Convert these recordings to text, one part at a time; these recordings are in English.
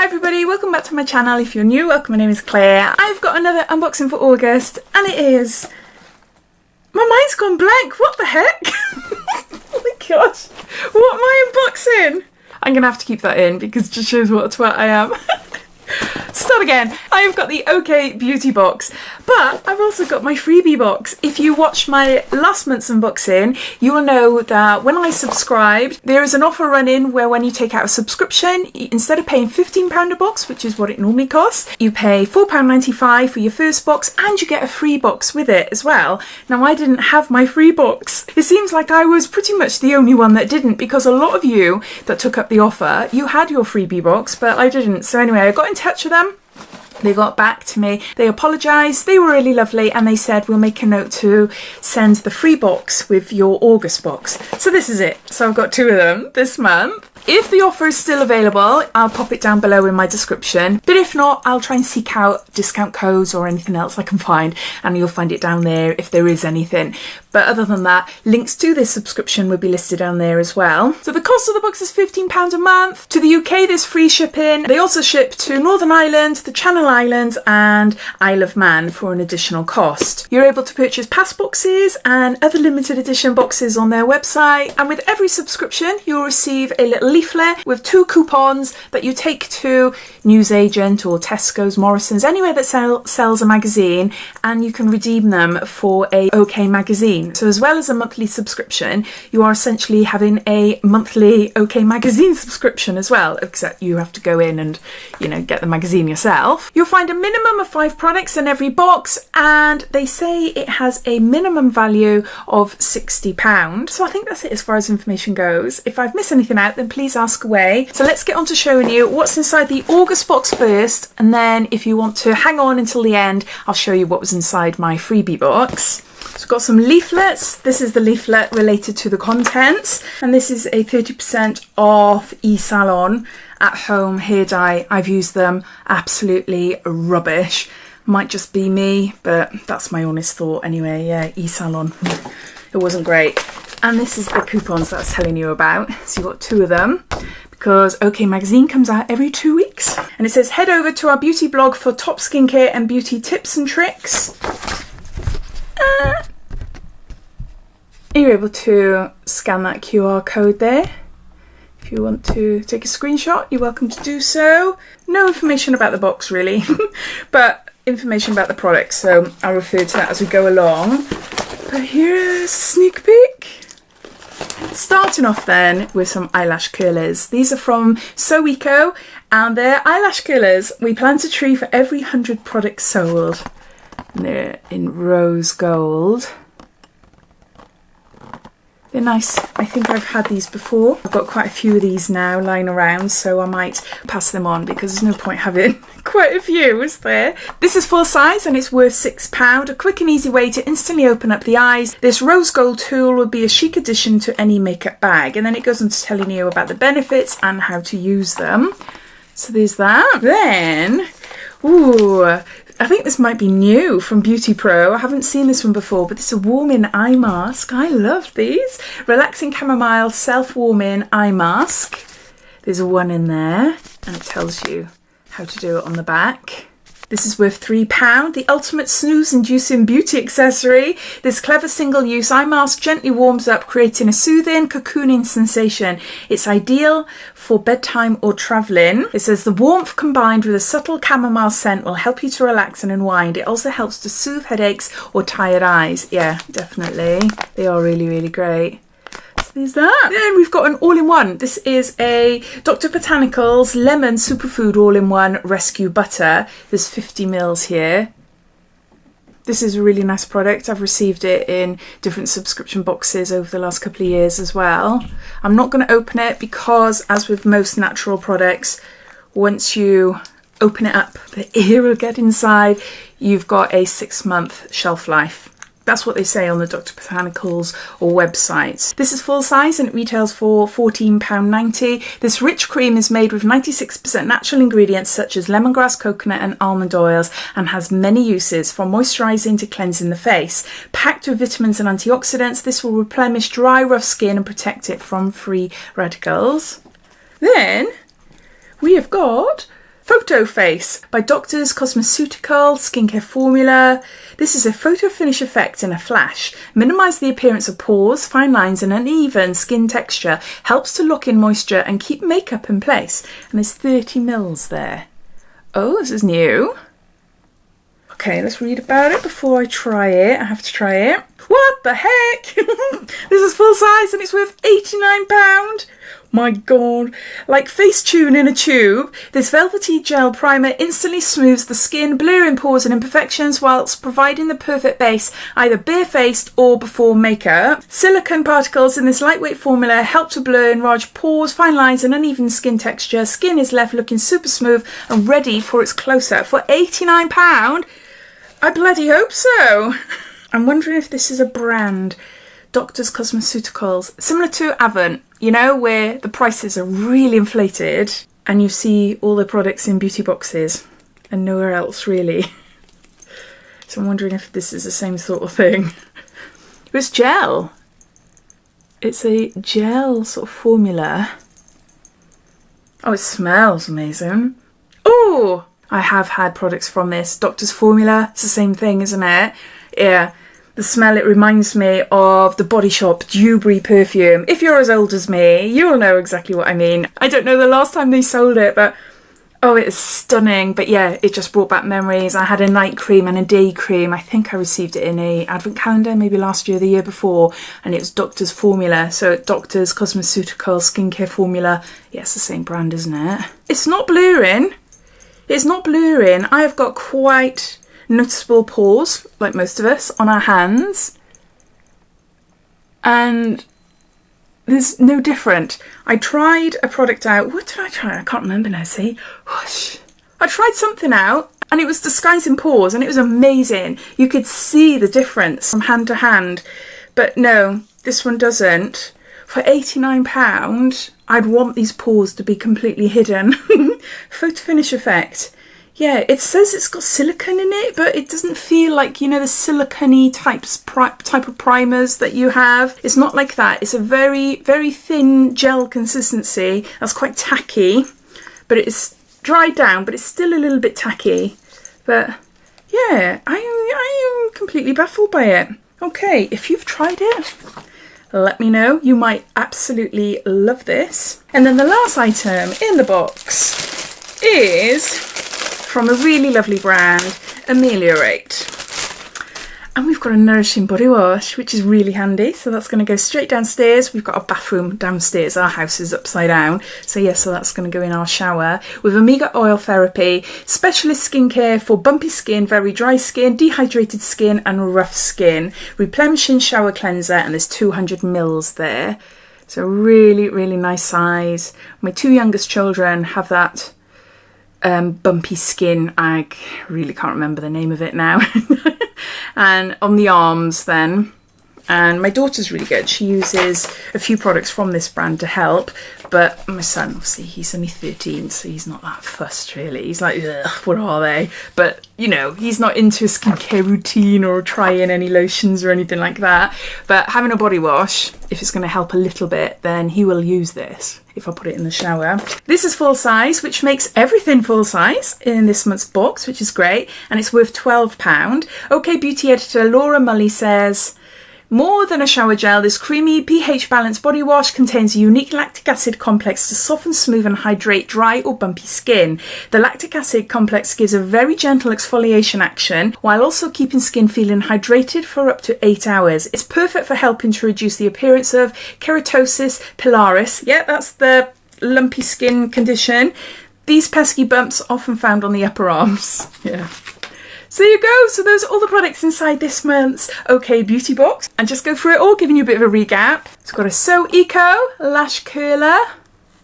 Hi everybody, welcome back to my channel. If you're new, welcome, my name is Claire. I've got another unboxing for August and it is... My mind's gone blank, what the heck? Oh my gosh, what am I unboxing? I'm gonna have to keep that in because it just shows what a twat I am. Start again. I've got the OK Beauty box, but I've also got my freebie box. If you watched my last month's unboxing, you will know that when I subscribed, there is an offer running where when you take out a subscription, instead of paying £15 a box, which is what it normally costs, you pay £4.95 for your first box and you get a free box with it as well. Now, I didn't have my free box. It seems like I was pretty much the only one that didn't, because a lot of you that took up the offer, you had your freebie box, but I didn't. So anyway, I got in touch with them. They got back to me, they apologised, they were really lovely, and they said we'll make a note to send the free box with your August box. So this is it. So I've got two of them this month. If the offer is still available, I'll pop it down below in my description. But if not, I'll try and seek out discount codes or anything else I can find, and you'll find it down there if there is anything. But other than that, links to this subscription will be listed down there as well. So the cost of the box is £15 a month. To the UK, there's free shipping. They also ship to Northern Ireland, the Channel Islands and Isle of Man for an additional cost. You're able to purchase pass boxes and other limited edition boxes on their website. And with every subscription, you'll receive a little leaflet with 2 coupons that you take to newsagent or Tesco's, Morrison's, anywhere that sells a magazine, and you can redeem them for a OK magazine. So as well as a monthly subscription, you are essentially having a monthly OK magazine subscription as well, except you have to go in and, you know, get the magazine yourself. You'll find a minimum of 5 products in every box, and they say it has a minimum value of £60. So I think that's it as far as information goes. If I've missed anything out, then please ask away. So let's get on to showing you what's inside the August box first, and then if you want to hang on until the end, I'll show you what was inside my freebie box. So we've got some leaflets. This is the leaflet related to the contents, and this is a 30% off e-salon at home hair dye. I've used them, absolutely rubbish. Might just be me, but that's my honest thought anyway. Yeah, e-salon, it wasn't great. And this is the coupons that I was telling you about. So you've got 2 of them, because OK Magazine comes out every 2 weeks. And it says, head over to our beauty blog for top skincare and beauty tips and tricks. You're able to scan that QR code there. If you want to take a screenshot, you're welcome to do so. No information about the box really, but information about the product, so I'll refer to that as we go along. But here's a sneak peek. Starting off then with some eyelash curlers. These are from So Eco, and they're eyelash curlers. We plant a tree for every 100 products sold. And they're in rose gold. They're nice. I think I've had these before. I've got quite a few of these now lying around, so I might pass them on because there's no point having quite a few, is there? This is full size and it's worth £6. A quick and easy way to instantly open up the eyes. This rose gold tool will be a chic addition to any makeup bag. And then it goes on to telling you about the benefits and how to use them. So there's that. Then, ooh, I think this might be new from Beauty Pro. I haven't seen this one before, but this is a warming eye mask. I love these. Relaxing chamomile self-warming eye mask. There's a one in there, and it tells you how to do it on the back. This is worth £3. The ultimate snooze-inducing beauty accessory. This clever single-use eye mask gently warms up, creating a soothing, cocooning sensation. It's ideal for bedtime or travelling. It says the warmth combined with a subtle chamomile scent will help you to relax and unwind. It also helps to soothe headaches or tired eyes. Yeah, definitely. They are really, really great. There's that. Then we've got an all-in-one. This is a Dr. Botanicals Lemon Superfood All-in-One Rescue Butter. There's 50 mils here. This is a really nice product. I've received it in different subscription boxes over the last couple of years as well. I'm not going to open it because, as with most natural products, once you open it up, the air will get inside. You've got a 6-month shelf life. That's what they say on the Dr. Botanicals or websites. This is full size and it retails for £14.90. This rich cream is made with 96% natural ingredients such as lemongrass, coconut and almond oils, and has many uses from moisturising to cleansing the face. Packed with vitamins and antioxidants, this will replenish dry, rough skin and protect it from free radicals. Then we have got Photo Face by Doctors Cosmeceutical Skincare Formula. This is a photo finish effect in a flash. Minimise the appearance of pores, fine lines and uneven skin texture. Helps to lock in moisture and keep makeup in place. And there's 30 mils there. Oh, this is new. Okay, let's read about it before I try it. I have to try it. What the heck? This is full size and it's worth £89. My god. Like Facetune in a tube, this velvety gel primer instantly smooths the skin, blurring pores and imperfections whilst providing the perfect base, either bare-faced or before makeup. Silicone particles in this lightweight formula help to blur, enlarge pores, fine lines and uneven skin texture. Skin is left looking super smooth and ready for its close-up. For £89? I bloody hope so. I'm wondering if this is a brand. Doctors Cosmeceuticals, similar to Avon, you know, where the prices are really inflated and you see all the products in beauty boxes and nowhere else really. So I'm wondering if this is the same sort of thing. It's gel. It's a gel sort of formula. Oh, it smells amazing. Oh, I have had products from this. Doctor's Formula, it's the same thing, isn't it? Yeah. The smell, it reminds me of the Body Shop Dewberry perfume. If you're as old as me, you'll know exactly what I mean. I don't know the last time they sold it, but oh, it is stunning. But yeah, it just brought back memories. I had a night cream and a day cream. I think I received it in a advent calendar, maybe last year, the year before, and it was Doctor's Formula. So Doctor's Cosmeceutical Skincare Formula. Yeah, it's the same brand, isn't it? It's not blurring. It's not blurring. I have got quite noticeable pores, like most of us, on our hands, and there's no different. I tried a product out. What did I try? I can't remember now. See, whoosh. I tried something out and it was disguising pores and it was amazing. You could see the difference from hand to hand, but no, this one doesn't. For £89, I'd want these pores to be completely hidden. Photo finish effect. Yeah, it says it's got silicone in it, but it doesn't feel like, you know, the silicone-y type of primers that you have. It's not like that. It's a very, very thin gel consistency. That's quite tacky, but it's dried down, but it's still a little bit tacky. But yeah, I am completely baffled by it. Okay, if you've tried it, let me know. You might absolutely love this. And then the last item in the box is from a really lovely brand, Ameliorate. And we've got a nourishing body wash, which is really handy. So that's going to go straight downstairs. We've got a bathroom downstairs. Our house is upside down. So yeah, so that's going to go in our shower. With Omega Oil Therapy, specialist skincare for bumpy skin, very dry skin, dehydrated skin and rough skin. Replenishing shower cleanser, and there's 200 mils there. So really, really nice size. My two youngest children have that bumpy skin. I really can't remember the name of it now. And on the arms then. And my daughter's really good. She uses a few products from this brand to help. But my son, obviously, he's only 13, so he's not that fussed really. He's like, ugh, what are they? But, you know, he's not into a skincare routine or trying any lotions or anything like that. But having a body wash, if it's going to help a little bit, then he will use this if I put it in the shower. This is full size, which makes everything full size in this month's box, which is great. And it's worth £12. OK Beauty editor Laura Mully says, more than a shower gel, this creamy pH balanced body wash contains a unique lactic acid complex to soften, smooth and hydrate dry or bumpy skin. The lactic acid complex gives a very gentle exfoliation action while also keeping skin feeling hydrated for up to 8 hours. It's perfect for helping to reduce the appearance of keratosis pilaris. Yeah, that's the lumpy skin condition. These pesky bumps often found on the upper arms. Yeah. So there you go. So those are all the products inside this month's OK Beauty box. And just go through it all, giving you a bit of a recap. It's got a So Eco Lash Curler,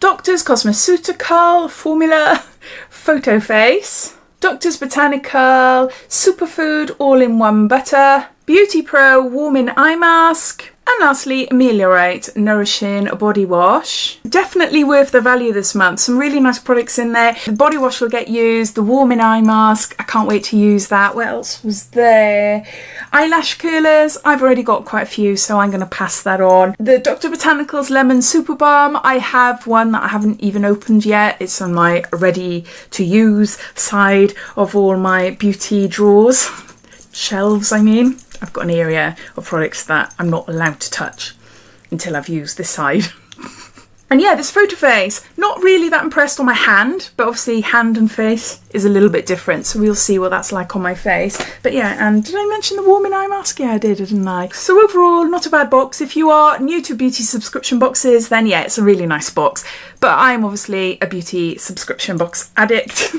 Doctors Cosmeceutical Formula Photo Face, Doctors Botanical Superfood All-in-One Butter, Beauty Pro Warming Eye Mask, and lastly, Ameliorate Nourishing Body Wash. Definitely worth the value this month. Some really nice products in there. The body wash will get used, the warming eye mask, I can't wait to use that. What else was there? Eyelash curlers, I've already got quite a few, so I'm going to pass that on. The Dr. Botanicals Lemon Super Balm, I have one that I haven't even opened yet. It's on my ready to use side of all my beauty drawers. Shelves, I mean. I've got an area of products that I'm not allowed to touch until I've used this side. And yeah, this photo face, not really that impressed on my hand, but obviously hand and face is a little bit different, so we'll see what that's like on my face. But yeah, and did I mention the warming eye mask? Yeah, I did, didn't I? So overall, not a bad box. If you are new to beauty subscription boxes, then yeah, it's a really nice box. But I'm obviously a beauty subscription box addict.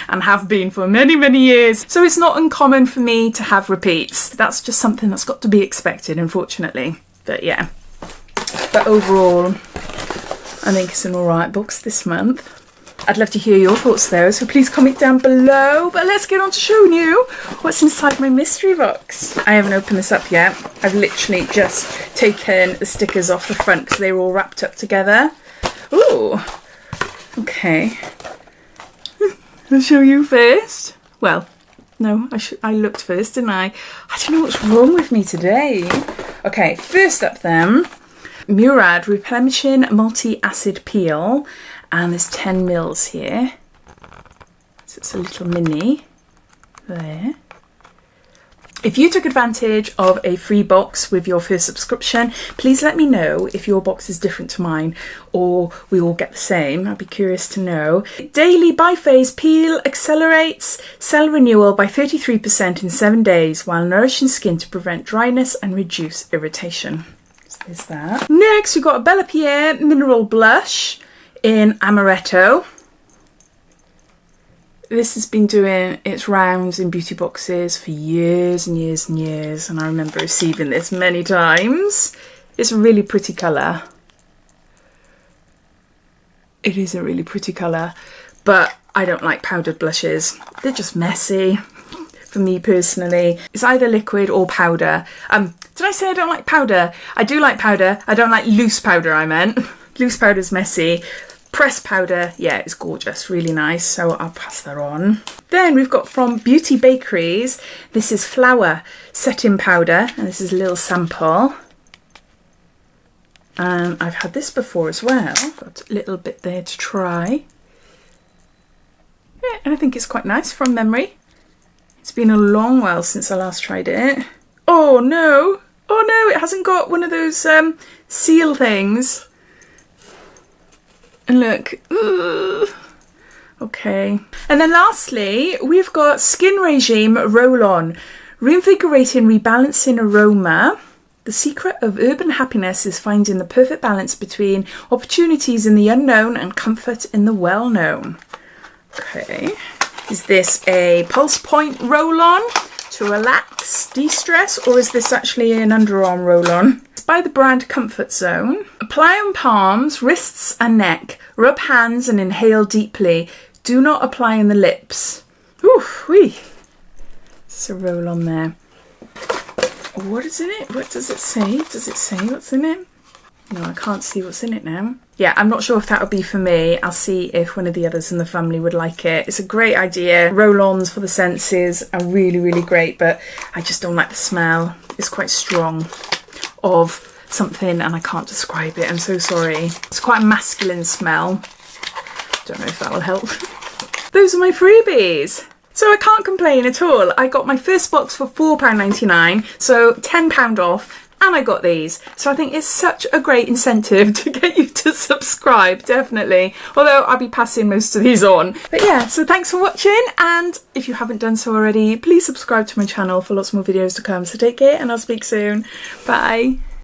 And have been for many, many years. So it's not uncommon for me to have repeats. That's just something that's got to be expected, unfortunately. But yeah. But overall, I think it's an alright box this month. I'd love to hear your thoughts though, so please comment down below. But let's get on to showing you what's inside my mystery box. I haven't opened this up yet. I've literally just taken the stickers off the front because they were all wrapped up together. Ooh. Okay. I'll show you first. Well, no, I looked first, didn't I? I don't know what's wrong with me today. Okay, first up then, Murad Replenishing Multi-Acid Peel. And there's 10 mils here. So it's a little mini there. If you took advantage of a free box with your first subscription, please let me know if your box is different to mine or we all get the same. I'd be curious to know. Daily Biphase Peel accelerates cell renewal by 33% in 7 days while nourishing skin to prevent dryness and reduce irritation. So there's that. Next, we've got a Bella Pierre Mineral Blush in Amaretto. This has been doing its rounds in beauty boxes for years and years and years, and I remember receiving this many times. It's a really pretty colour. It is a really pretty colour, but I don't like powdered blushes. They're just messy for me personally. It's either liquid or powder. Did I say I don't like powder? I do like powder. I don't like loose powder, I meant. Loose powder's messy. Pressed powder, yeah, it's gorgeous, really nice, so I'll pass that on. Then we've got from Beauty Bakeries, this is Flour Setting Powder, and this is a little sample. And I've had this before as well, got a little bit there to try. Yeah, and I think it's quite nice from memory. It's been a long while since I last tried it. Oh no, it hasn't got one of those seal things. And look, okay. And then lastly, we've got Skin Regime Roll-On, reinvigorating, rebalancing aroma. The secret of urban happiness is finding the perfect balance between opportunities in the unknown and comfort in the well-known. Okay. Is this a pulse point roll-on to relax, de-stress, or is this actually an underarm roll-on? By the brand Comfort Zone. Apply on palms, wrists and neck. Rub hands and inhale deeply. Do not apply in the lips. Oof, wee. It's a roll on there. What is in it? What does it say? Does it say what's in it? No, I can't see what's in it now. Yeah, I'm not sure if that would be for me. I'll see if one of the others in the family would like it. It's a great idea. Roll-ons for the senses are really, really great, but I just don't like the smell. It's quite strong of something and I can't describe it. I'm so sorry. It's quite a masculine smell. Don't know if that will help. Those are my freebies. So I can't complain at all. I got my first box for £4.99, so £10 off. And I got these, so I think it's such a great incentive to get you to subscribe, definitely, although I'll be passing most of these on. But yeah, so thanks for watching, and if you haven't done so already, please subscribe to my channel for lots more videos to come. So take care and I'll speak soon. Bye.